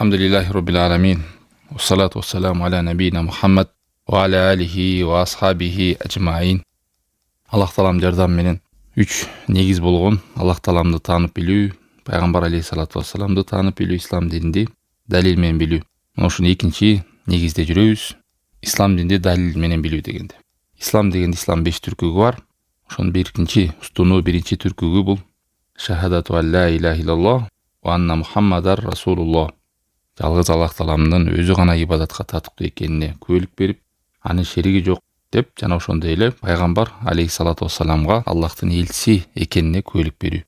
Alhamdulillahi Rabbil Alamin. Wassalatu wassalamu ala nabiyina Muhammad wa ala alihi wa ashabihi ajma'in. Аллах таалам жардам менен 3 негиз болгон Аллах тааламды таанып билүү, пайгамбар алейхиссалату вассаламды таанып билүү, ислам дининди далил менен билүү. Мына ушуну экинчи негизде жүрөбүз. Ислам дининди далил менен билүү дегенде. Ислам дегенде ислам 5 түркүгү бар. Ошонун биринчи устуну, биринчи түркүгү бул шахадату алла илаха иллаллах ва анна Мухаммадар Расулуллах. Жалгыз Аллах тааламдын өзү гана ибадатка татыктуу экенине күбөлүк берип, анын шериги жок деп, жана ошондой эле пайгамбар алейхиссалату вассаламга Аллахтын элчиси экенине күбөлүк берүү.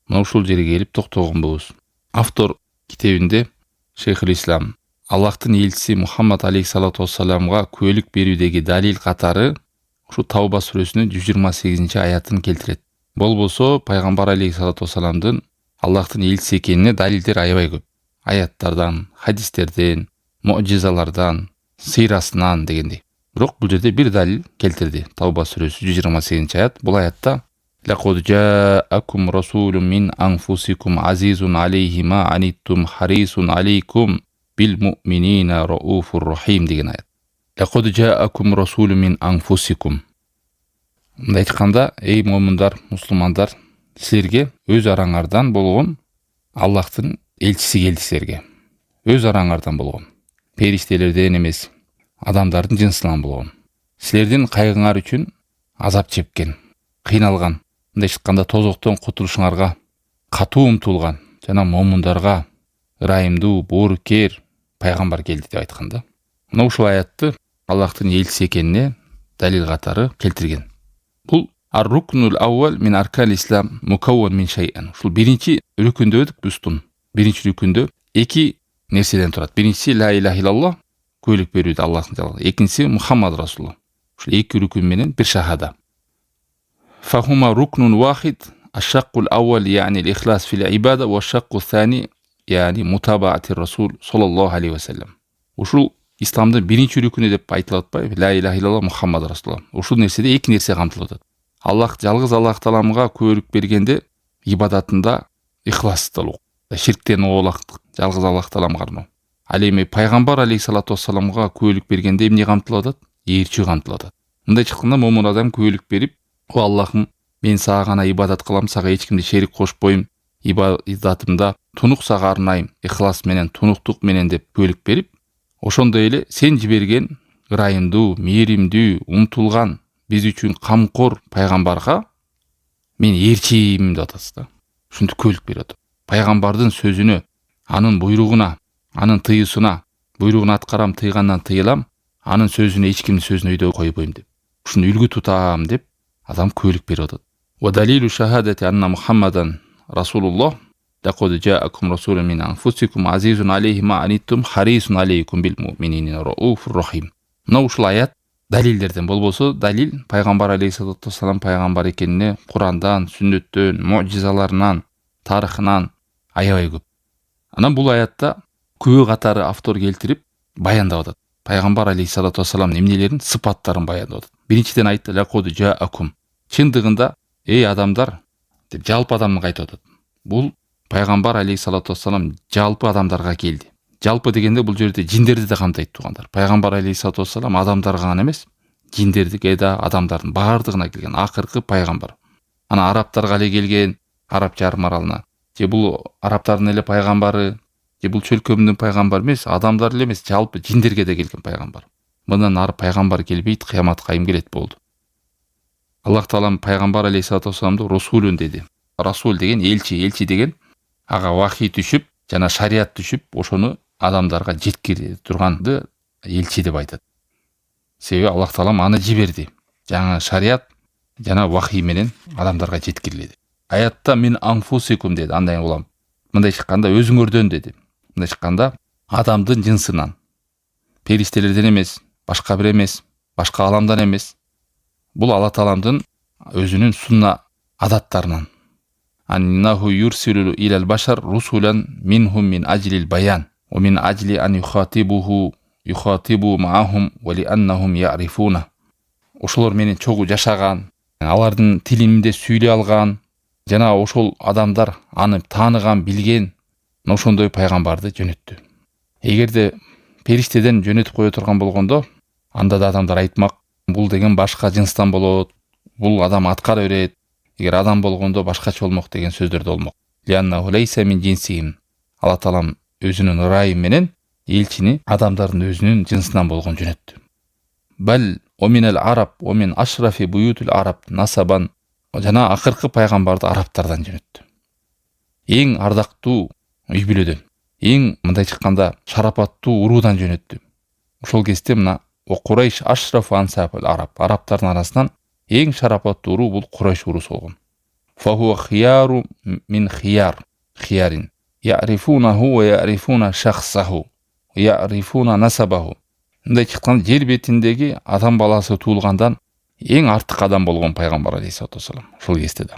Мына ушул жерге келип токтогонбуз. Автор китебинде Шейхул Ислам Аллахтын элчиси Мухаммад алейхиссалату вассаламга күбөлүк берүүдөгү далил катары ушу Тауба сүрөсүнүн 128 аятын келтирет. Болбосо пайгамбар алейхиссалату вассаламдын Аллахтын элчиси экенине далилдер аябай көп. Аяттардан, хадистерден, муъжизалардан, сыйрасынан дегендей. Бирок бул жерде бир далил келтирди. Тауба сүрөсү 128 аят. Бул аятта лaqad ja'akum rasulun min anfusikum azizun alayhi ma anittum harisun alaykum bil mu'minina raufur rahim деген аят. Laqad ja'akum rasulun min anfusikum. Мындай айтканда, эй момундар, мусулмандар, силерге өз араңардан болгон Аллахтын элчиси келди силерге. Өз араңардан болгон. Периштелерден эмес, адамдардын жынсынан болгон. Силердин кайгыңар үчүн азап чеккен, кыйналган, мындай айтканда тозоктон кутулушуңарга катуу умтулган жана момундарга ырайымдуу, боорукер пайгамбар келди деп айтканда. Мына ушул аятты Аллахтын элчиси экенине далил катары келтирген. Бул ар-рукнул аввал мин аркан ислам мукавван мин шай'ан. Ушул биринчи рүкүндө устун. Биринчи рүкүндө эки нерседен турат. Биринчиси ла илаха иллаллах, күбөлүк берүүдө Аллахтын жалгыз. Экинчиси Мухаммад Расулуллах. Ушул эки рүкүн менен бир шахада. Фахума рукнун вахид, аш-шаккул аввал яни ал-ихлас фил ибада ва аш-шакку сани яни мутабаати Расул саллаллаху алейхи ва саллям. Ушул исламдын биринчи рүкүнү деп айтылып атпайбы? Ла илаха иллаллах Мухаммад Расулуллах. Ушул нерседе эки нерсе камтылып атат. Аллах жалгыз Аллах тааламга күбөлүк бергенде ибадатында ихластылык, ширктен оолактык, жалгыз Аллах тааламга арноо. Ал эми пайгамбар алейхиссалату вассаламга күбөлүк бергенде эмне камтылып атат? Ээрчүү камтылып атат. Мындай айтканда, момун адам күбөлүк берип, "О Аллахым, мен сага гана ибадат кылам, сага эч кимди шерик кошпойм, ибадатымда тунук сага арнайм, ихлас менен, тунуктук менен" деп күбөлүк берип, ошондой эле сен жиберген ырайымдуу, мээримдүү, умтулган, биз үчүн камкор пайгамбарга мен ээрчийим деп атасыз да. Ушинтип күбөлүк берип атат. Пайгамбардын сөзүнө, анын буйругуна, анын тыюусуна, буйругун аткарам, тыйгандан тыйылам, анын сөзүнө эч кимдин сөзүн өйдө койбойм деп. Ушуну үлгү тутам деп адам күбөлүк берип атат. Ва далилу шахадати анна Мухаммадан Расулуллах лaqad ja'akum rasulun min anfusikum azizun alayhi ma anittum harisun alaykum bil mu'minina raufur rahim. Мына ушул аят далилдерден. Болбосо далил пайгамбар алейхиссалату вассалам пайгамбар экенине Курандан, сүннөттөн, муъжизаларынан, тарыхынан аябай көп. Анан бул аятта күбө катары автор келтирип баяндап атат. Пайгамбар алейхиссалату вассалам эмнелерин, сыпаттарын баяндап атат. Биринчиден айтты лaqad ja'akum. Чындыгында, эй адамдар деп жалпы адамга айтып атат. Бул пайгамбар алейхиссалату вассалам жалпы адамдарга келди. Жалпы дегенде бул жерде жиндерди да камтайт туугандар. Пайгамбар алейхиссалату вассалам адамдарга гана эмес, жиндердиге да, адамдардын баардыгына келген акыркы пайгамбар. Ана арабтарга эле келген, Араб жарым аралына. Же бул арабтардын эле пайгамбары, же бул чөлкөмдүн пайгамбары эмес, адамдар эле эмес, жалпы жиндерге да келген пайгамбар. Мындан ары пайгамбар келбейт, кыяматка кайым келет болду. Аллах таалам пайгамбар алейхиссалату вассаламды расулун деди. Расул деген элчи деген ага вахий түшүп, жана шарият түшүп, ошону адамдарга жеткире турганды элчи деп айтат. Себеби Аллах таалам аны жиберди. Жаңа шарият жана вахий менен адамдарга жеткирилди. Аятта мин анфусикум деди, андай улам. Мындай чыкканда өзүңөрдөн деди. Мындай чыкканда адамдын жынсынан, периштелерден эмес, башка бир эмес, башка аламдан эмес. Бул Алла тааламдын өзүнүн сунна адаттарынан. Аннаху юрсилу илал башар русулан минхум мин ажлил баян ва мин ажли ан юхатибу маахум ва ли аннахум я'рифуна. Ошолор менен чогуу жашаган, алардын тилинде сүйлөй алган, жана ошол адамдар аны тааныган, билген, ошондой пайгамбарды жөнөттү. Эгерде периштеден жөнөтүп кое турган болгондо, анда да адамдар айтмак, бул деген башка жынстан болот, бул адам аткара берет, эгер адам болгондо башкача болмок деген сөздөр да болмок. Лианнаху лейса мин жинсихим. Алла таалам өзүнүн ырайым менен элчини адамдардын өзүнүн жынсынан болгон жөнөттү. Бал оминал араб, омин ашрафи буютул араб насабан. Жана акыркы пайгамбарды арабтардан жөнөттү. Эң ардактуу үй бүлөдөн, эң мындай чыкканда шарапаттуу уруудан жөнөттү. Ошол кезде мына Курайш ашрафу ансабул араб, арабтардын арасынан эң шарапаттуу уруу бул Курайш урусу болгон. Фахуа хияру мин хияр, хиярин. Я'рифунаху ва я'рифуна шахсаху, я'рифуна насабаху. Мындай чыкканда жер бетиндеги адам баласы туулгандан эң артык адам болгон пайгамбар алейхиссалату вассалам ошол кезде да.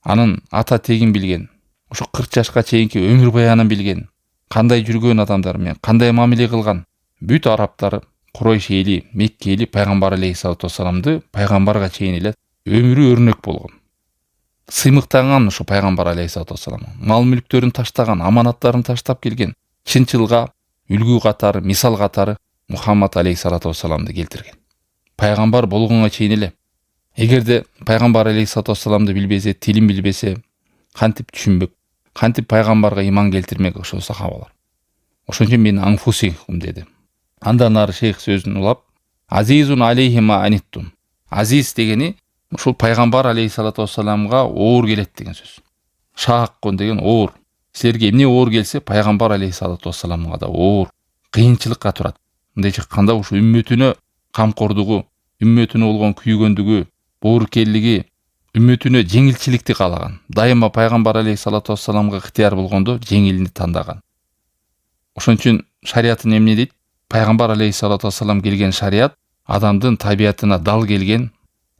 Анын ата тегин билген, ошо 40 жашка чейинки өмүр баянын билген, кандай жүргөн адамдар менен кандай мамиле кылган бүт арабтар, Курайш эли, Мекке эли пайгамбар алейхиссалату вассаламды пайгамбарга чейин эле өмүрү өрнөк болгон. Сыймыктанган ошо пайгамбар алейхиссалату вассалам. Мал мүлктөрүн таштаган, аманаттарын таштап келген, чынчылга үлгү катары, мисал катары Мухаммад алейхиссалату вассаламды келтирген. Пайгамбар болгонго чейин эле. Эгерде пайгамбар алейхиссалату вассаламды билбесе, тилин билбесе, кантип түшүнбөк, кантип пайгамбарга иман келтирмек ошо сахабалар. Ошон үчүн мен анфусихум деди. Андан ары шейх сөзүн улап, азизун алейхима аниттум. Азиз дегени ушул пайгамбар алейхиссалату вассаламга оор келет деген сөз. Шааккон деген оор. Силерге эмне оор келсе, пайгамбар алейхиссалату вассаламга да оор, кыйынчылыкка турат. Мындай чыкканда ушу үммөтүнө камкордугу, үммөтүнө болгон күйгөндүгү, боорукерлиги, үммөтүнө жеңилчиликти каалаган. Дайыма пайгамбар алейхиссалату вассаламга ыктыяр болгондо жеңилини тандаган. Ошон үчүн шариятын эмне дейт? Пайгамбар алейхиссалату вассалам келген шарият адамдын табиятына дал келген,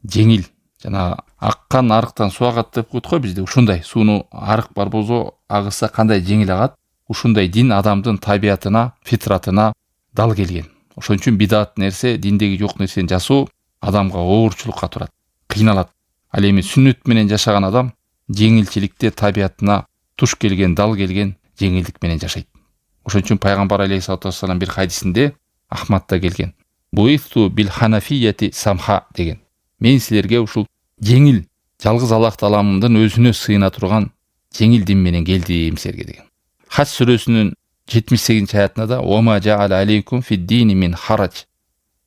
жеңил. Жана аккан арыктан суу агат деп коет го бизде. Ушундай сууну арык бар болсо агыса кандай жеңил агат, ушундай дин адамдын табиятына, фитратына дал келген. Ошон үчүн бидат нерсе, диндеги жок нерсени жасоо адамга оорчулукка турат, кыйналат. Ал эми сүннөт менен жашаган адам жеңилчиликте табиятына туш келген, дал келген жеңилдик менен жашайт. Ошон үчүн пайгамбар алейхиссалату вассалам бир хадисинде Ахмадта келген. Буифту бил ханафияти самха деген. Мен силерге ушул жеңил, жалгыз Аллах Тааламдын өзүнө сыйына турган жеңил дин менен келдим силерге деген. Хач сүрөсүнүн 78 аятында да "Ва жа'ала алейкум фид-дини мин харач".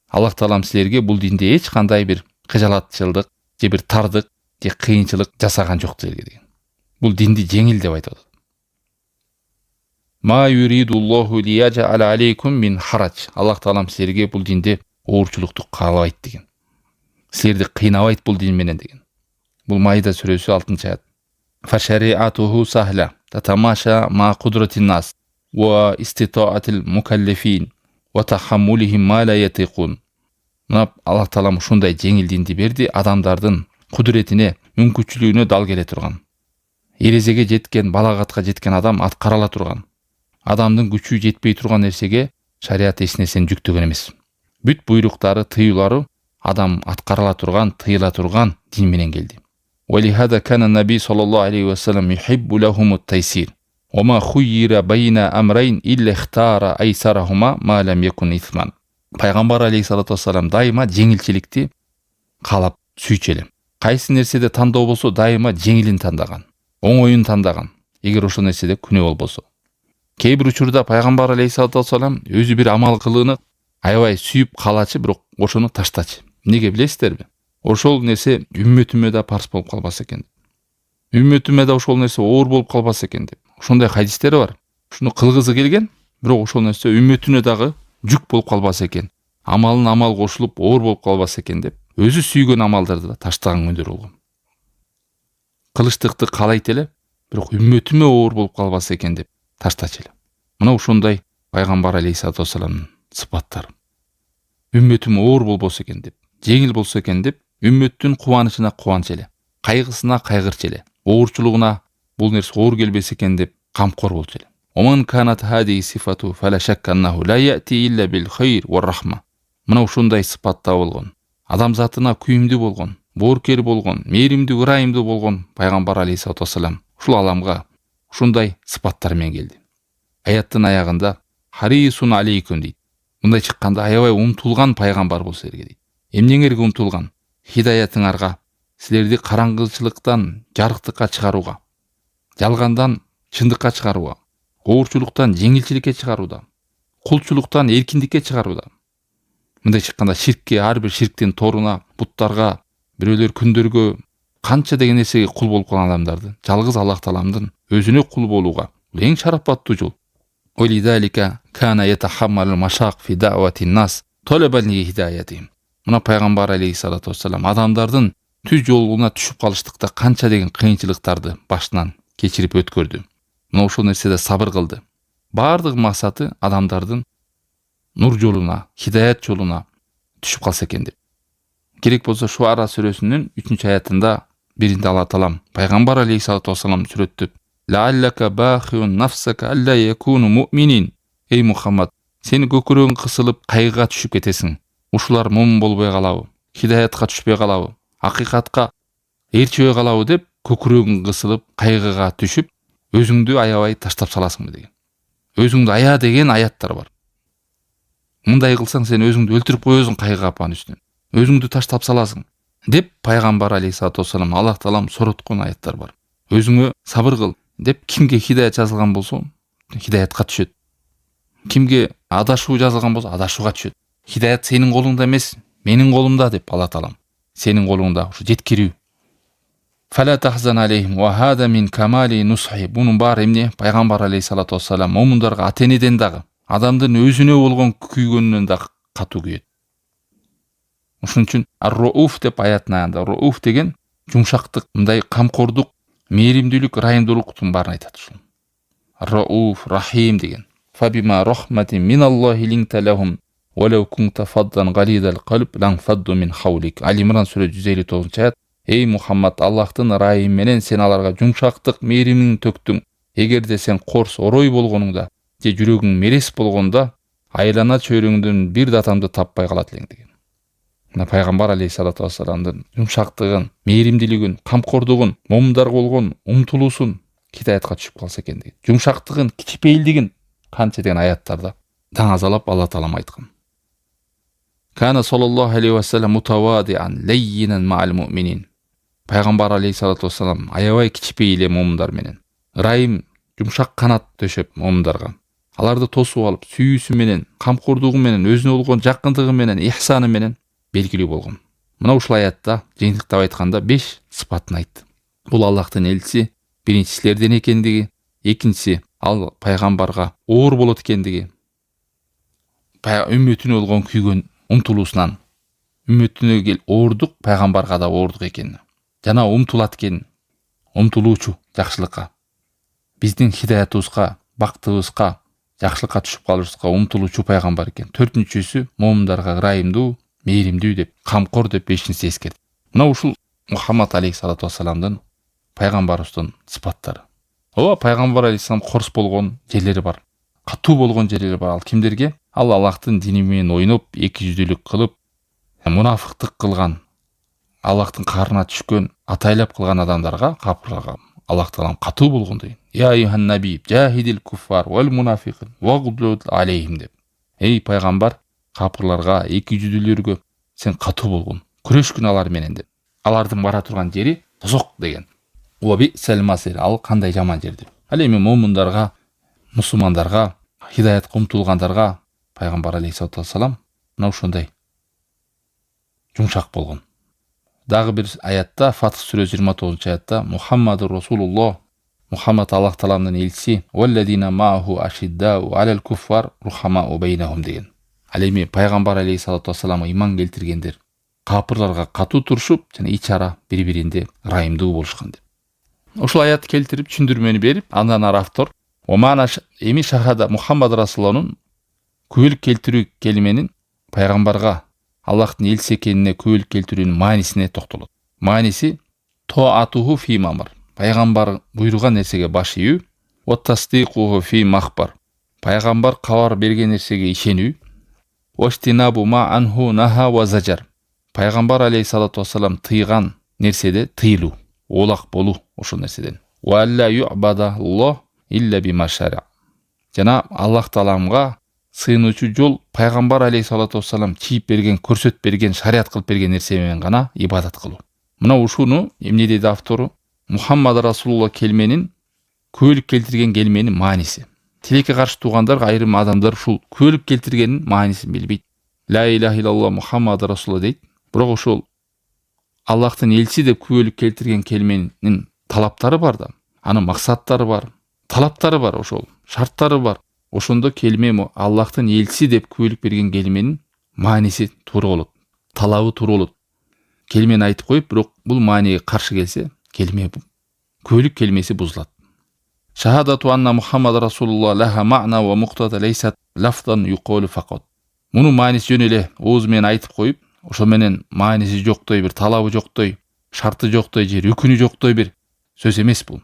Аллах Таалам силерге бул динде эч кандай бир кыжалатчылдык, же бир тардык, же кыйынчылык жасаган жок силерге деген. Бул динди жеңил деп айтат. Ма юридуллаху лияжа'ала алейкум мин харач. Аллах Таалам силерге бул динде оорчулукту каалабайт деген. Силерди кыйнабайт бул дин менен деген. Бул Майда сүрөсү 6-аят. Фашариатуху сахла татамаша ма кудратин нас ва иститаатил мукаллифин ва тахаммулихим ма ла ятиқун. Мына Аллах Таалам ушундай жеңил динди берди, адамдардын кудуретине, мүмкүнчүлүгүнө дал келе турган. Эрезеге жеткен, балагатка жеткен адам аткара ала турган. Адамдын күчү жетпей турган нерсеге шарият эч нерсени жүктөгөн эмес. Бүт буйруктары, тыюлары адам аткара ала турган, тыйыла турган дин менен келди. Валихада кана наби саллаллаху алейхи ва саллям юхиббу лахумут тайсир. Ома хуйира байна амрайн илля ихтара айсарахума ма лам якун исман. Пайгамбар алейхиссалату вассалам дайыма жеңилчиликти каалап сүйчү. Кайсы нерседе тандоо болсо дайыма жеңилин тандаган, оңоюн тандаган. Эгер ошол нерседе күнөө болбосо. Кээ бир учурда пайгамбар алейхиссалату вассалам өзү бир амал кылууну аябай сүйүп калачы, бирок ошону таштачы. Эмнеге билесиздерби? Ошол нерсе үммөтүмө да парс болуп калбаса экен. Үммөтүмө да ошол нерсе оор болуп калбаса экен деп. Ошондой хадистери бар. Ушуну кылгызы келген, бирок ошол нерсе үммөтүнө дагы жүк болуп калбаса экен. Амалын амал кошулуп оор болуп калбаса экен деп. Өзү сүйгөн амалдарды да таштаган күндөр болгон. Кылычтыкты каалайт эле, бирок үммөтүмө оор болуп калбаса экен деп таштачы эле. Мына ошондой пайгамбар алейхиссалату вассаламдын сыпаттары. Үммөтүм оор болбосо экен деп, жеңил болсо экен деп, үммөттүн кубанычына кубанч эле, кайгысына кайгырчу эле, оорчулугуна бул нерсе оор келбесе экен деп камкор болчу эле. Оман канат хади сифату фала шакка аннаху ла яти илля бил хайр ва рахма. Мына ушундай сыпатта болгон, адамзатына күйүмдүү болгон, боорукер болгон, мээримдүү, ырайымдуу болгон пайгамбар алейхиссалату вассалам ушул аламга ушундай сыпаттармен келди. Аяттын аягында харисун алейкум дейт. Мындай чыкканда аябай умтулган пайгамбар бул силерге дейт. Эмнеңерге умтулган? Хидаятыңарга, силерди караңгычылыктан жарыктыкка чыгарууга, жалгандан чындыкка чыгарууга, оорчулуктан жеңилчиликке чыгарууда, кулчулуктан эркиндикке чыгарууда. Мындай чыкканда ширкке, ар бир ширктин торуна, буттарга, бирөөлөр күндөргө, канча деген нерсеге кул болуп калган адамдарды жалгыз Аллах Тааламдын өзүнө кул болууга эң шарапаттуу жол. Олидалика кана ятахаммалу машак фи даъватин нас талабан ли хидаятихим. Мына пайгамбар алейхиссалату вассалам адамдардын түз жолуна түшүп калыштыкта канча деген кыйынчылыктарды башынан кечирип өткөрдү. Мына ошол нерседе сабыр кылды. Бардык максаты адамдардын нур жолуна, хидаят жолуна түшүп калса экен деп. Керек болсо Шуара сүрөсүнүн 3-аятында биринде Алла Таалам пайгамбар алейхиссалату вассалам сүрөттүп: «Лааллака бахиун нафсака алла якуну муъминин». Эй Мухаммад, сени көкүрөгүң кысылып кайгыга түшүп кетесиң. Ушулар мумин болбой калабы, хидаятка түшпөй калабы, акыйкатка ээрчебей калабы деп көкүрөгүң кысылып кайгыга түшүп, өзүңдү аябай таштап саласыңбы деген. Өзүңдү ая деген аяттар бар. Мындай кылсаң сен өзүңдү өлтүрүп коесуң кайгы апанын үстүнөн. Өзүңдү таштап саласың деп пайгамбар алейхиссалату вассалам Аллах Таалам сороткон аяттар бар. Өзүңө сабыр кыл деп кимге хидаят жазылган болсо хидаятка түшөт. Кимге адашуу жазылган болсо адашууга түшөт. Хидаят сенин колуңда эмес, менин колумда деп Алла Таалам. Сенин колуңда ушу жеткирүү. Фала тахзан алейхим ва хада мин камали нусхи. Бунун баары эмне? Пайгамбар алейхиссалату вассалам момундарга ата-энеден дагы, адамдын өзүнө болгон күйгөнүнөн дагы катуу күйөт. Ошон үчүн ар-рауф деп аяттын аягында, рауф деген жумшактык, мындай камкордук, мээримдүүлүк, ырайымдуулуктун баарын айтат ушул. Рауф, рахим деген. Фабима рахматин миналлахи линта лахум ва лау кунта фаддан галидал қалб ланфадду мин хавлик. Али Имран сүрө 159-аят. Эй Мухаммад, Аллахтын ырайымы менен сен аларга жумшактык, мээримин төктүң. Эгерде сен корс, орой болгонуңда, же жүрөгүң мерес болгондо, айлана чөйрөңдөн бир датамды таппай калат элең деген. Мына пайгамбар алейхиссалату вассаламдын жумшактыгын, мээримдүүлүгүн, камкордугун, момундарга болгон умтулуусун хидаятка түшүп калса экен деген. Жумшактыгын, кичипейилдигин канча деген аяттарда таңазалап Алла Таалам айткан. Кана саллаллаху алейхи вассалам мутавадиан леййинан ма'ал муъминин. Пайгамбар алейхиссалату вассалам аябай кичипей эле момундар менен, ырайым, жумшак канат төшөп момундарга, аларды тосуп алып, сүйүүсү менен, камкордугу менен, өзүнө болгон жакындыгы менен, ихсаны менен белгилүү болгон. Мына ушул аятта жыйынтыктап айтканда 5 сыпатын айтты. Бул Аллахтын элчиси, биринчи силерден экендиги, экинчиси ал пайгамбарга оор болот экендиги, үммөтүнө болгон күйгөн умтулуусунан, үммөтүнө кел оордук, пайгамбарга да оордук экен. Жана умтулат экен, умтулуучу жакшылыкка. Биздин хидаятыбызга, бактыбызга, жакшылыкка түшүп калышыбызга умтулуучу пайгамбар экен. Төртүнчүсү момундарга ырайымдуу, мээримдүү деп, камкор деп 5-инчиси эскерди. Мына ушул Мухаммад алейхиссалату вассаламдын пайгамбарыбыздын сыпаттары. Ооба, пайгамбар алейхиссалам корс болгон жерлери бар, катуу болгон жерлери бар. Ал кимдерге? Ал Аллахтын дини менен ойноп, экижүздүүлүк кылып, мунафыктык кылган, Аллахтын карына түшкөн, атайлап кылган адамдарга, капырларга Аллах Таалам катуу болгондой. Я айюхан наби, жахидил куффар вал мунафиқин вагдлуд алейхим деп. Эй пайгамбар, капырларга, экижүздүүлөргө сен катуу болгон, күрөшкүн алар менен деп. Алардын бара турган жери тозок деген. Уаби сәлмасир, ал кандай жаман жер деп. Ал эми момундарга, мусулмандарга, хидаятка умтулгандарга пайгамбар алейхиссалату вассалам мына ошондой жумшак болгон. Дагы бир аятта, Фатх сүрө 29-аятта Мухаммаду Расулуллах, Мухаммад Аллах Тааланын элчиси, валладина мааху ашиддау алал куффар рухамау бейнахум деген. Ал эми пайгамбар алейхиссалату вассаламга иман келтиргендер капырларга катуу турушуп, жана ичара бири-биринде ырайымдуу болушкан деп. Ушул аятты келтирип түшүндүрмөнү берип, андан ары автор Омана эми шахада Мухаммад Расулунун күбөлүк келтирүү келименин пайгамбарга Аллахтын элчиси экенине күбөлүк келтирүүнүн маанисине токтолот. Мааниси тоатуху фи мамар. Пайгамбар буйруган нерсеге баш ийүү, ва тасдиқуху фи махбар. Пайгамбар кабар берген нерсеге ишенүү, ва штинабу ма анху наха ва зажар. Пайгамбар алейхиссалату вассалам тыйган нерседе тыйылуу, олак болуу ошол нерседен. Ва алла ю'бада Аллах илля бима шара. Жана Аллах Тааламга сыйынуучу жол пайгамбар алейхиссалату вассалам чийип берген, көрсөтүп берген, шарият кылып берген нерсе менен гана ибадат кылуу. Мына ушуну эмне дейт автору? Мухаммад Расулулла келменин, күбөлүк келтирген келменин мааниси. Тилекке каршы туугандар, айрым адамдар ушул күбөлүк келтиргенин маанисин билбейт. Ла илаха иллаллах Мухаммад Расулулла дейт. Бирок ушул Аллахтын элчиси деп күбөлүк келтирген келменин талаптары бар да, анын максаттары бар, талаптары бар, ошол шарттары бар. Ошондо келме Аллахтын элчиси деп күбөлүк берген келменин мааниси туура болот, талабы туура болот. Келмени айтып коюп, бирок бул мааниге каршы келсе, келме күбөлүк келмеси бузулат. Шахадату анна Мухаммад Расулулла лаха ма'на ва муqtada лейсат лафдан юқолу фақат. Мунун мааниси жөн эле ооз менен айтып коюп, ошо менен мааниси жоктой, бир талабы жоктой, шарты жоктой же рүкүнү жоктой бир сөз эмес бул.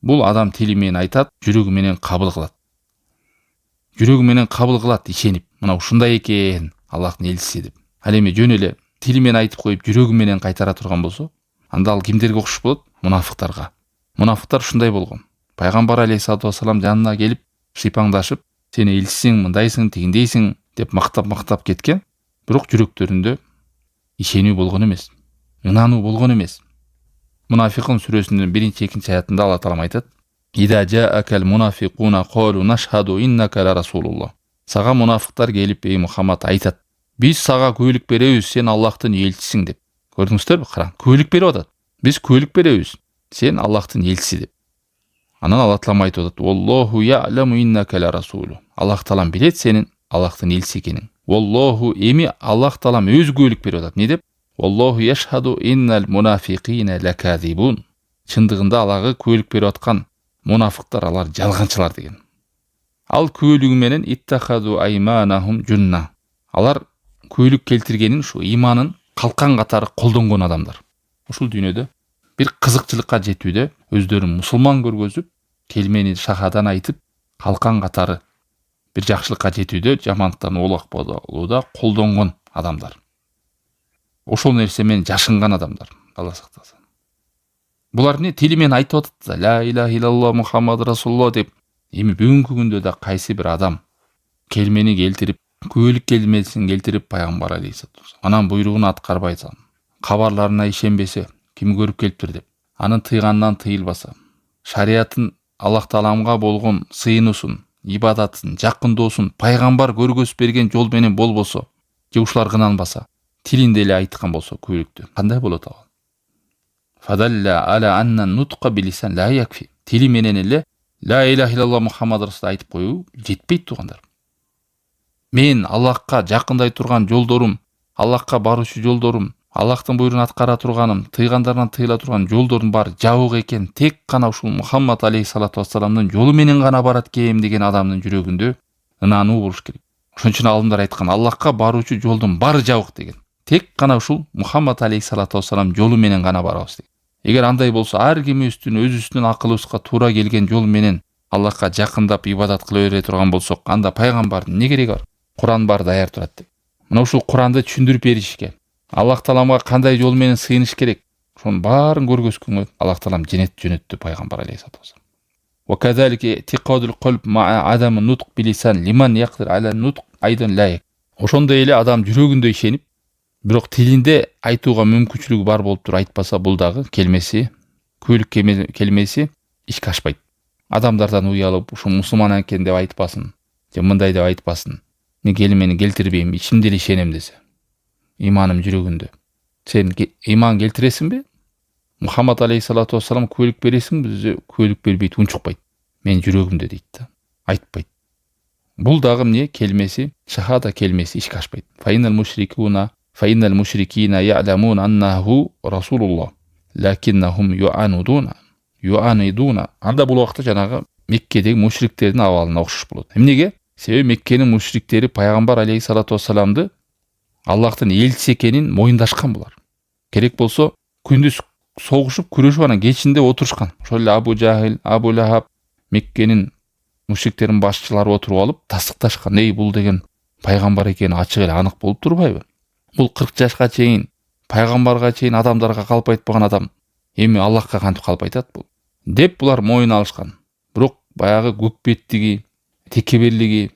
Бул адам тили менен айтат, жүрөгү менен кабыл кылат. Жүрөгү менен кабыл кылат, ишенип, мына ушундай экен Аллахтын элчиси деп. Ал эми жөн эле тили менен айтып коюп, жүрөгү менен кайтара турган болсо, анда ал кимдерге окшош болот? Мунафыктарга. Мунафыктар ушундай болгон. Пайгамбар алейхиссалату вассалам жанына келип, шыйпаңдашып, сен элчисиң, мындайсың, тигиндейсиң деп мактап кеткен, бирок жүрөктөрүндө ишенүү болгон эмес, ынануу болгон эмес. Мунафикун сүрөсүнүн 1-2 аятында Алла Таалам айтат: "Ида жаакал мунафикуна қалу нашхаду иннака ла расулуллах." Сага мунафиктар келип, ey Мухаммад айтат: "Биз сага күбөлүк беребиз, сен Аллахтын элчисиң" деп. Көрдүңүздөрбү? Караң, күбөлүк берип атат. Биз күбөлүк беребиз, сен Аллахтын элчиси деп. Анан Алла Таалам айтып атат: "Wallahu ya'lamu innaka la rasulu." Аллах Таалам билет сенин Аллахтын элчиси экенин. Wallahu эми Аллах Таалам өзү күбөлүк берип атат. Не деп? Wallahu yashhadu innal munafiqina lakazibun. Чындыгында Аллага күбөлүк берип аткан мунафыктар алар жалганчылар деген. Ал күбөлүгү менен иттахаду айманахум жунна. Алар күбөлүк келтиргенин ушу иманын калкан катары колдонгон адамдар. Ушул дүйнөдө бир кызыкчылыкка жетүүдө өздөрүн мусулман көргөзүп, келмени шахадан айтып, калкан катары бир жакшылыкка жетүүдө жамандыктан оолак болууда колдонгон адамдар. Ошол нерсе менен жашынган адамдар. Алла сактасын. Булар не тили менен айтып атат да, ла илаха иллаллах Мухаммад Расулулла деп. Эми бүгүнкү күндө да кайсы бир адам келмени келтирип, күбөлүк келмесин келтирип пайгамбар алейхиссалату вассалам анан буйругун аткарбайса, кабарларына ишенбесе, ким көрүп келиптир деп, анын тыйганынан тыйылбаса, шариятын Аллах Тааламга болгон сыйынуусун, ибадатын, жакындоосун пайгамбар көргөзүп берген жол менен болбосо, же ушулар кынанбаса, тилинде эле айткан болсо күбөлүктү, кандай болот ал? Фадалла ала анна нутқа билисан ла якфи. Тили менен эле ла илаха иллаллах Мухаммад Расул айтып коюу жетпейт туугандар. Мен Аллахка жакындай турган жолдорум, Аллахка баруучу жолдорум, Аллахтын буйругун аткара турганым, тыйгандардан тыйыла турган жолдордун баары жабык экен, тек гана ушул Мухаммад алейхиссалату вассаламдын жолу менен гана барат экем деген адамдын жүрөгүндө ынануу болуш керек. Ошон үчүн алымдар айткан, Аллахка баруучу жолдун баары жабык деген. Тек гана ушул Мухаммад алейхиссалату вассалам жолу менен гана барабыз деген. Эгер андай болсо, ар кимибиздин өзүбүздүн акылыбызга туура келген жол менен Аллахка жакындап ибадат кыла бере турган болсок, анда пайгамбардын не кереги бар? Куран бар, даяр турат деп. Мына ушул Куранды түшүндүрүп беришке, Аллах Тааламга кандай жол менен сыйыныш керек, ошонун баарын көргөзгөнгө Аллах Таалам жөнөттү пайгамбар алейхиссалату вассалам. Ва казалика иътиқадул қалб ма'a адам нутq билисан лиман яқдир ала нутq айдан ла. Ошондой эле адам жүрөгүндө ишенип, бирок тилинде айтууга мүмкүнчүлүгү бар болуп туруп айтпаса, бул дагы келмеси, күбөлүк келмеси ишке ашпайт. Адамдардан уялып, ушу мусулман экен деп айтпасын, же мындай деп айтпасын. Мен келмени келтирбейм, ичимде эле ишенем десе. Иманым жүрөгүндө. Сен иман келтиресиңби? Мухаммад алейхиссалату вассалам күбөлүк бересиңби? Биз күбөлүк бербейт, унчукпайт. Мен жүрөгүмдө дейт да. Айтпайт. Бул дагы эмне? Келмеси, шахада келмеси ишке ашпайт. Фаиннал мушрикина я'ламун аннаху расулуллах, лакиннахум юанидуна. Анда бул убакта жанагы Меккедеги мушриктердин абалына окшош болот. Эмнеге? Себеби Меккенин мушриктери пайгамбар алейхиссалату вассаламды Аллахтын элчиси экенин моюндашкан булар. Керек болсо күндүз согушуп, күрөшүп, анан кечинде отурушкан. Ошол эле Абу Жахил, Абу Лахаб Меккенин мушриктерин башчылары отуруп алып тастыкташкан. Эй, бул деген пайгамбар экени ачык эле анык болуп турбайбы? Бул 40 жашка чейин пайгамбарга чейин адамдарга калп айтпаган адам эми Аллахка кантип калп айтат бул? Деп булар моюн алышкан. Бирок баягы көк беттиги, текеберлиги,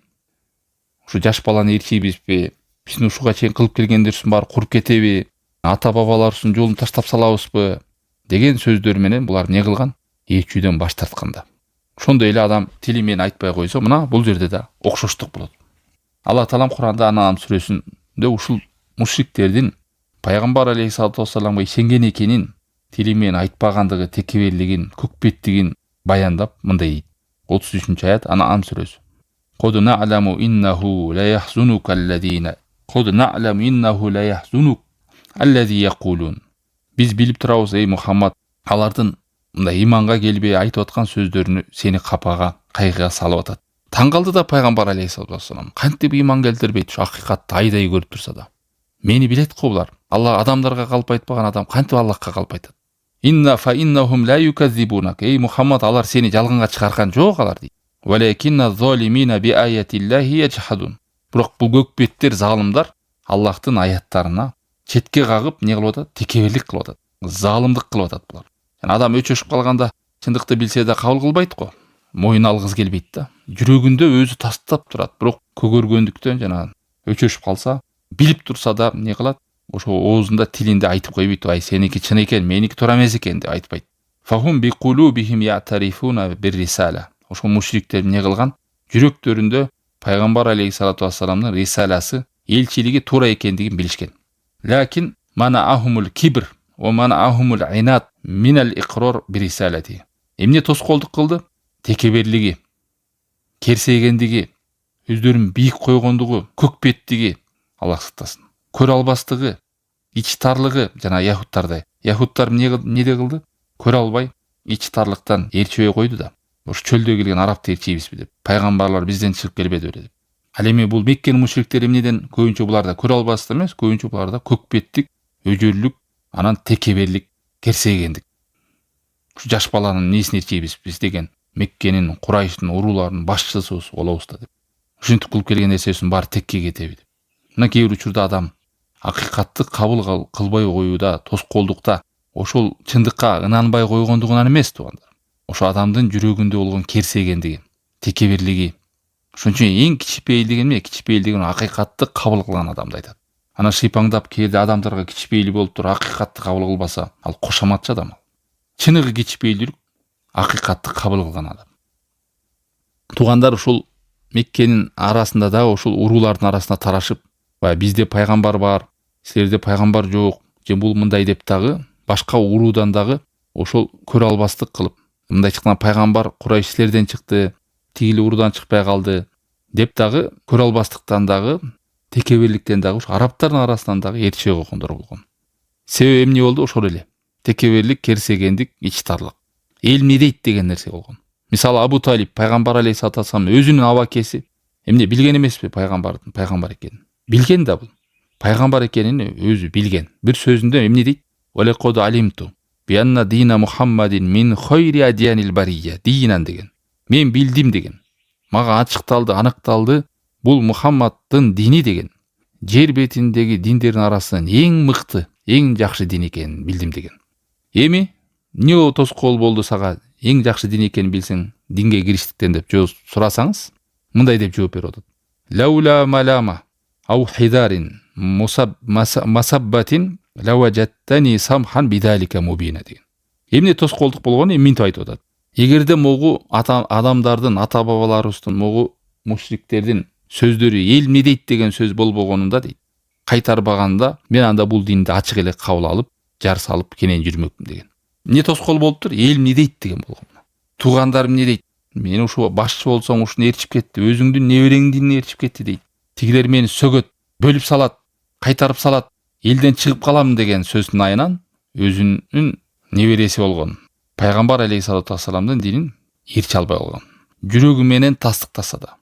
ушу жаш баланы ээрчийбизби, биздин ушуга чейин кылып келгендерибиздин баары куруп кетеби, ата бабаларыбыздын жолун таштап салабызбы деген сөздөр менен булар эмне кылган? Ээрчүүдөн баш тартканда. Ошондой эле адам тили менен айтпай койсо, мына бул жерде да окшоштук болот. Алла Таалам Куранда Ан'ам сүрөсүндө ушул мушриктердин пайгамбар алейхиссалату вассаламга ишенген экенин, тили менен айтпагандыгы, текеберлигин, көкбеттигин баяндап мындай дейт. 33-аят Ан'ам сүрөсү. Код на'ламу иннаху ла яхзунука аллази якулун. Биз билип турабыз, эй Мухаммад, алардын мындай иманга келбей айтып аткан сөздөрүнү сени капага, кайгыга салып атат. Таң калды да пайгамбар алейхиссалату вассалам. Кантип иман келтирбейт, ушу акыйкатты айдай көрүп турса да. Мени билет го булар. Алла адамдарга калп айтпаган адам кантип Аллахка калп айтат? Иннахум ла юказзибунак. Эй Мухаммад, алар сени жалганга чыгарган жок алар дейт. Валакинна золимина би аятиллахи яджхадун. Бирок бул көкбеттер, залымдар Аллахтын аяттарына четке кагып, не кылып атат? Текеберлик кылып атат. Залымдык кылып атат булар. Адам өчөшүп калганда чындыкты билсе да кабыл кылбайт го. Мойын алгыз келбейт да. Жүрөгүндө өзү тастап турат. Бирок көгөргөндүктөн жана өчөшүп калса, билип турса да не кылат? Ошо оозунда, тилинде айтып койбойт. Ай, сеники чын экен, меники туура эмес экен деп айтпайт. Фахум би кулубихим я'тарифуна бир-рисала. Ошо мушриктер не кылган? Жүрөктөрүндө пайгамбар алейхиссалату вассаламдын рисаласы, элчилиги туура экендигин билишкен. Лакин манаахумул кибр ва манаахумул инат минал иqror бир-рисалати. Эмне тоскоолдук кылды? Текеберлиги, керсейгендиги, өздөрүн бийик койгондугу, көкбеттиги, Аллах сактасын. Көрө албастыгы, ич тарлыгы жана яхудтардай. Яхудтар эмне кылды? Көрө албай, ич тарлыктан ээрчибей койду да. Ош чөлдө келген арапты ээрчийбизби деп. Пайгамбарлар бизден чыгып келбеди деп. Ал эми бул Меккенин мушриктери эмнеден көбүнчө буларда көрө албастык эмес, көбүнчө буларда көкбеттик, өжөрлүк, анан текеберлик, керсейгендик. Ушу жаш баланын несин ээрчийбиз деген Меккенин, Курайштын урууларынын башчысыбыз болобуз да деп. Ушинтип кылып келген нерсесин баары текке кетеби деп. Мына кээ бир учурда адам акыйкатты кабыл кылбай коюуда, тоскоолдукта ошол чындыкка ынанбай койгондугунан эмес, туугандар. Ошо адамдын жүрөгүндө болгон керсейгендиги, текеберлиги. Ошон үчүн эң кичипейилдигин эмне? Кичипейилдигин акыйкатты кабыл кылган адамды айтат. Ана шыйпаңдап кээде адамдарга кичипейил болуп туруп акыйкатты кабыл кылбаса, ал кошоматчы адам. Чыныгы кичипейилдүүлүк акыйкатты кабыл кылган адам. Туугандар, ушул Меккенин арасында да, ушул уруулардын арасына тарашып, бизде пайгамбар бар, силерде пайгамбар жок, же бул мындай деп дагы башка уруудан дагы ошол көрө албастык кылып, мындай чыккан пайгамбар Курайшлерден чыкты, тигил уруудан чыкпай калды деп дагы көрө албастыктан дагы, текеберликтен дагы ушу араптардын арасынан дагы ээрчие койгондор болгон. Себеби эмне болду? Ошол эле. Текеберлик, керсегендик, ичтарлык. Эл эмне дейт деген нерсе болгон. Мисалы Абу Талиб пайгамбар алейхиссалату вассалам өзүнүн абакеси эмне билген эмеспи пайгамбар экенин? Билген да бул. Пайгамбар экенин өзү билген. Бир сөзүндө эмне дейт? Валекоду алимту би анна дина Мухаммадин мин хойри адиянил бария динан деген. Мен билдим деген. Мага ачыкталды, аныкталды, бул Мухаммаддын дини деген. Жер бетиндеги диндердин арасынан эң мыкты, эң жакшы дин экенин билдим деген. Эми эмне тоскоол болду сага эң жакшы дин экенин билсең, динге кириштиктен деп сурасаңыз, мындай деп жооп берип атат. Лаула малама ау хидарин масаббатин лаважаттани самхан бидалика мубина деген. Эмне тоскоолдук болгону эминтип айтып атат. Эгерде могу адамдардын, ата бабаларыбыздын, могу мушриктердин сөздөрү эл эмне дейт деген сөз болбогонунда дейт. Кайтарбаганда мен анда бул динди ачык эле кабыл алып, жар салып кенен жүрмөкмүн деген. Эмне тоскоол болуптур? Эл эмне дейт деген болгон. Туугандар эмне дейт? Мен ушу башчы болсоң ушуну ээрчип кетти, өзүңдүн небереңдин ээрчип кетти дейт. Тигилер мени сөгөт, бөлүп салат, кайтарып салат, элден чыгып калам деген сөздүн айынан өзүнүн небереси болгон пайгамбар алейхиссалату вассаламдын динин ээрчи албай калган. Жүрөгү менен тастыктаса да.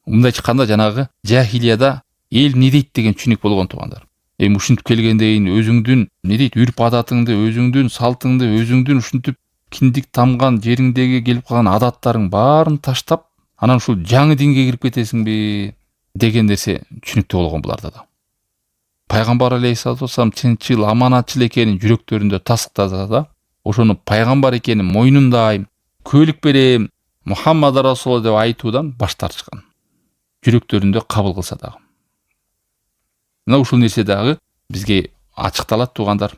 Мындай чыкканда жанагы жахилияда эл эмне дейт деген түшүнүк болгон, туугандар. Ушинтип келгенден өзүңдүн эмне дейт, үрп адатыңды, өзүңдүн салтыңды, өзүңдүн ушинтип киндик тамган жериңдеги келип калган адаттарың баарын таштап, анан ушул жаңы динге кирип кетесиңби деген нерсе түшүнүктүү болгон буларда да. Пайгамбар алейхиссалату вассалам чынчыл, аманатчыл экенин жүрөктөрүндө тастыктаса да, ошону пайгамбар экенин мойнунда айып, көйлік берем, Мухаммад Расулullah деп айтудан баш тартышкан. Жүрөктөрүндө кабыл кылса дагы. Мына ушул нерсе дагы бизге ачыкталат туугандар.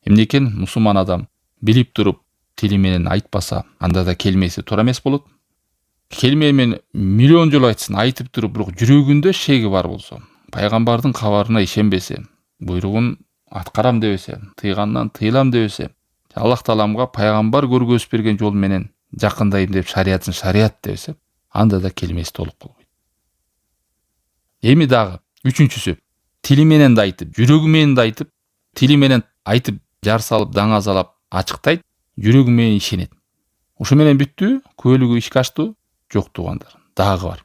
Эмне экен мусулман адам билип туруп тили менен айтпаса, анда да келмеси туура эмес болот. Келме менен миллион жолу айтсын, айтып туруп, бирок жүрөгүндө шеги бар болсо, пайгамбардын кабарына ишенбесе, буйругун аткарам дебесе, тыйгандан тыйлам дебесе, Аллах Тааламга пайгамбар көргөзүп берген жол менен жакындайм деп шариятын шарият дебесе, анда да келмеси толук болбойт. Эми дагы үчүнчүсү, тили менен да айтып, жүрөгү менен да айтып, тили менен айтып, жар салып, даңазалап, ачыктайт, жүрөгү менен ишенет. Ошо менен бүттү, көйлүгү ишке ашту? Жок туугандар. Дагы бар.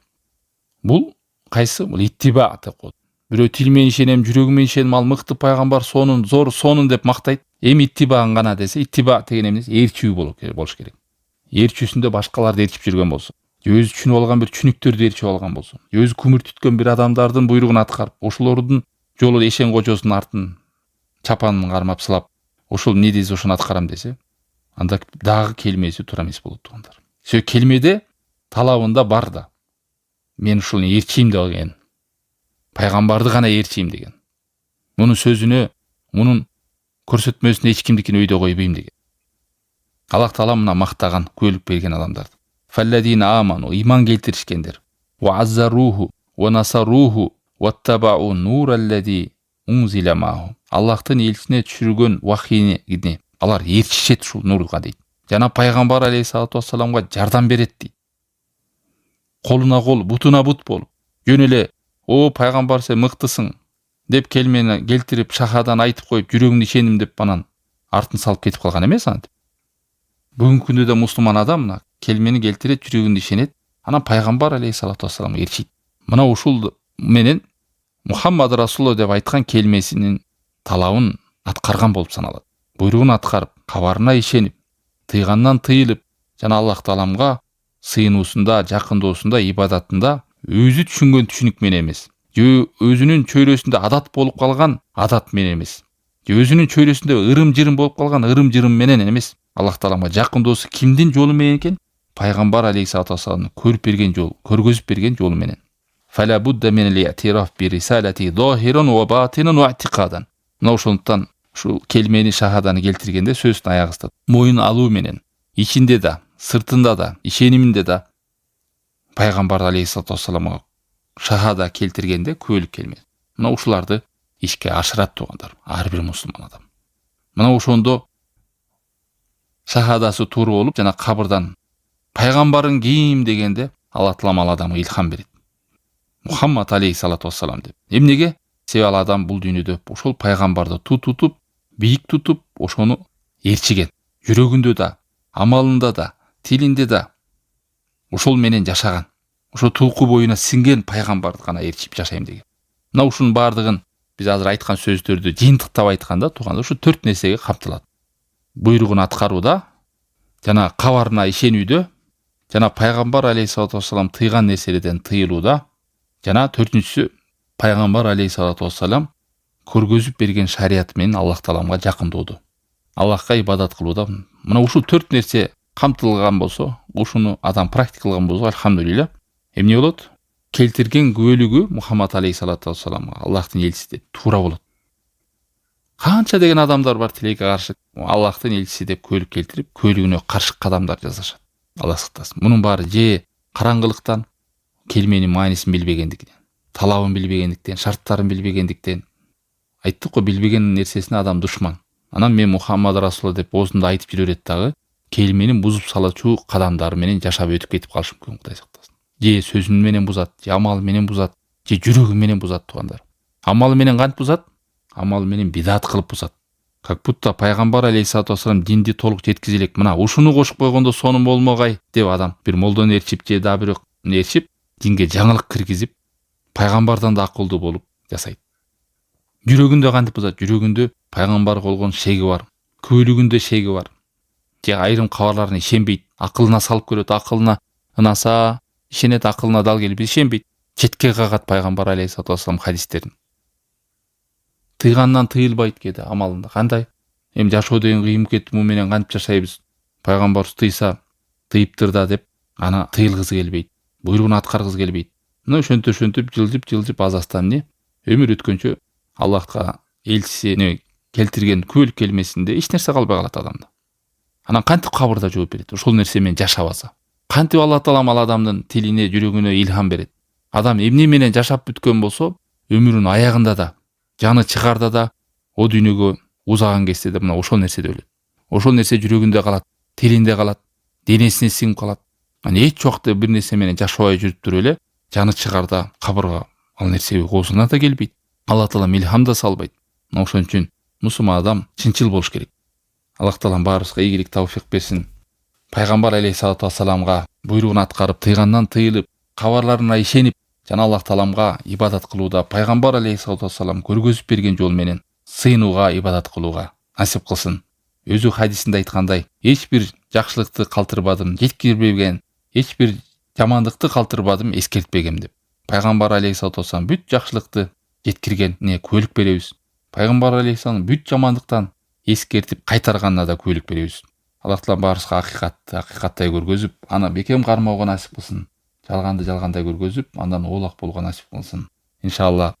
Бул кайсы? Бул иттиба деп коет. Бирөө тил менен ишенем, жүрөгү менен ишенем, ал мыкты пайгамбар, сонун, зор, сонун деп мактайт. Эми иттибаан гана десе, иттиба деген эмне? Ээрчүү болуш керек. Ээрчүүсүндө башкаларды ээрчип жүргөн болсо, өзү түшүнүп алган бир түнүктөрдү ээрчип алган болсо, өзү күмүр түткөн бир адамдардын буйругун аткарып, ошолордун жолу эшен кожосунун артын чапанын кармап сылап, ошол эмне дейсиз ошону аткарам десе, анда дагы келмеси туура эмес болот туугандар. Сө келмеде талабында бар да. Мен ушуну ээрчийм деген. Пайгамбарды гана ээрчийм деген. Мунун сөзүнө, мунун көрсөтмөсүнө эч кимдикин өйдө койбойм деген. Аллах Таала мына мактаган, көйлүк берген адамдарды. Фалладина аману, иман келтиришкендер. Ва аззаруху, ва насаруху, ваттабау нураллади унзила маху. Аллахтын элчисине түшүргөн вахийни алар ээрчишет ушул нурга дейт. Жана пайгамбар алейхиссалату вассаламга жардам берет дейт. Колуна кол, бутуна бут болуп, жөн эле "О пайгамбар, сен мыктысың" деп келмени келтирип, шахадан айтып коюп, жүрөгүн ишендим деп анан артын салып кетип калган эмес антип. Бүгүнкү күндө да мусулман адам мына келмени келтирет, жүрөгүн ишенет, анан пайгамбар алейхиссалату вассаламга ээрчийт. Мына ушул менен Мухаммад Расулullah деп айткан келмесинин талабын аткарган болуп саналат. Буйругун аткарып, кабарына ишенип, тыйгандан тыйылып, жана Аллах Тааламга сыйынуусунда, жакындоосунда, ибадатында өзү түшүнгөн түшүнүк менен эмес, же өзүнүн чөйрөсүндө адат болуп калган адат менен эмес, же өзүнүн чөйрөсүндө ырым-жырым болуп калган ырым-жырым менен эмес, Аллах Тааламга жакындоосу кимдин жолу менен экен? Пайгамбар алейхиссалату вассаламдын көрүп берген жол, көргөзүп берген жолу менен. Фала будда мин ал-и'тираф би рисалати зохиран ва батинан ва i'tiqadan. Мына ошондуктан ушул келмени шахаданы келтиргенде сөзүн аягыстат. Моюн алуу менен ичинде да, сыртында да, ишениминде да пайгамбар алейхиссалату вассаламга шахада келтиргенде көйлүк келмес. Мына ушуларды ишке ашырат туугандар, ар бир мусулман адам. Мына ошондо шахадасы туура болуп, жана кабырдан пайгамбарың ким дегенде Аллах Таала ал адамга илхам берет. Мухаммад алейхиссалату вассалам деп. Эмнеге? Себеби ал адам бул дүйнөдө ошол пайгамбарды тутуп, бийик тутуп, ошону ээрчиген. Жүрөгүндө да, амалында да, тилинде да ошол менен жашаган. Ошо тулку боюна сиңген пайгамбарды гана ээрчип жашайм деген. Мына ушунун бардыгын биз азыр айткан сөздөрдү жыйынтыктап айтканда тууганда ушу 4 нерсеге камтылат. Буйругун аткарууда, жана кабарына ишенүүдө, жана пайгамбар алейхиссалату вассалам тыйган нерселерден тыйылууда, жана 4-үнчүсү пайгамбар алейхиссалату вассалам көргөзүп берген шарият менен Аллах Тааламга жакындоодо, Аллахка ибадат кылууда. Мына ушул 4 нерсе камтылган болсо, ушуну адам практикалган болсо, альхамдулилля, эмне болот? Келтирген көйлүгү Мухаммад алейхиссалату вассаламга Аллахтын элчиси деп туура болот. Канча деген адамдар бар тилекке каршы Аллахтын элчиси деп көйлүк келтирип, көйлүгүнө каршы кадамдар жасашат. Алла сактасын. Мунун баары же караңгылыктан, келменин маанисин билбегендиктен, талабын билбегендиктен, шарттарын билбегендиктен. Айттык го, билбеген нерсесине адам душман. Анан мен Мухаммад Расулullah деп оозунда айтып жүрө берет дагы, келменин бузуп салачу кадамдары менен жашап өтүп кетип калышы мүмкүн, Кудай сактасын. Же сөзүн менен бузат, же амалы менен бузат, же жүрөгү менен бузат туугандар. Амалы менен кантип бузат? Амалы менен бидат кылып бузат. Как будто пайгамбар алейхиссалату вассалам динди толук жеткизе элек, мына ушуну кошуп койгондо сонун болмогай деп адам бир молдону ээрчип же да бирок ээрчип динге жаңылык киргизип, пайгамбардан да акылдуу болуп жасайт. Жүрөгүндө кантип бузат? Жүрөгүндө пайгамбарга болгон шеги бар, көйлүгүндө шеги бар. Же айрым кабарларына ишенбейт, акылына салып көрөт, акылына ынаса ишенет, акылына дал келип ишенбейт. Четке кагат пайгамбар алейхиссалату вассалам хадистерин. Тыйгандан тыйылбайт кээде амалында. Кандай? Эми жашоо деген кыйын кетти, му менен кантип жашайбыз? Пайгамбар тыйса, тыйыптыр да деп аны тыйылгысы келбейт, буйругун аткаргысы келбейт. Мына ошентип жылжып азастан эмне өмүр өткөнчө Аллахка элчисине келтирген күбөлүк келмесинде эч нерсе калбай калат адамда. Анан кантип кабырда жооп берет? Ошол нерсе менен жашабаса. Кантип Алла Таалам ал адамдын тилине, жүрөгүнө илхам берет? Адам эмне менен жашап бүткөн болсо, өмүрүнүн аягында да, жаны чыгарда да, о дүйнөгө узаган кезде да мына ошол нерседе өлөт. Ошол нерсе жүрөгүндө калат, тилинде калат, денесине сиңип калат. Анан эч убакта бир нерсе менен жашабай жүрүп туруп эле жаны чыгарда, кабырга ал нерсе оозуна да келбейт. Алла Таалам илхам да салбайт. Ошон үчүн мусулман адам чынчыл болуш керек. Аллах Таалам баарыбызга ийгилик тавфик берсин. Пайгамбар алейхиссалату вассаламга буйругун аткарып, тыйгандан тыйылып, кабарларына ишенип, жана Аллах Тааламга ибадат кылууда пайгамбар алейхиссалату вассалам көргөзүп берген жол менен сыйынууга, ибадат кылууга насип кылсын. Өзү хадисинде айткандай, эч бир жакшылыкты калтырбадым, жеткирбеген, эч бир жамандыкты калтырбадым, эскертпегем деп. Пайгамбар алейхиссалату вассалам бүт жакшылыкты жеткиргенине күбөлүк беребиз. Пайгамбар алейхиссалам бүт жамандыктан эскертип кайтарганына да күбөлүк беребиз. Аллах Таалам баарыбызга акыйкатты акыйкаттай көргөзүп, аны бекем кармоого насип кылсын. Жалганды жалгандай көргөзүп, андан оолак болууга насип кылсын. Иншалла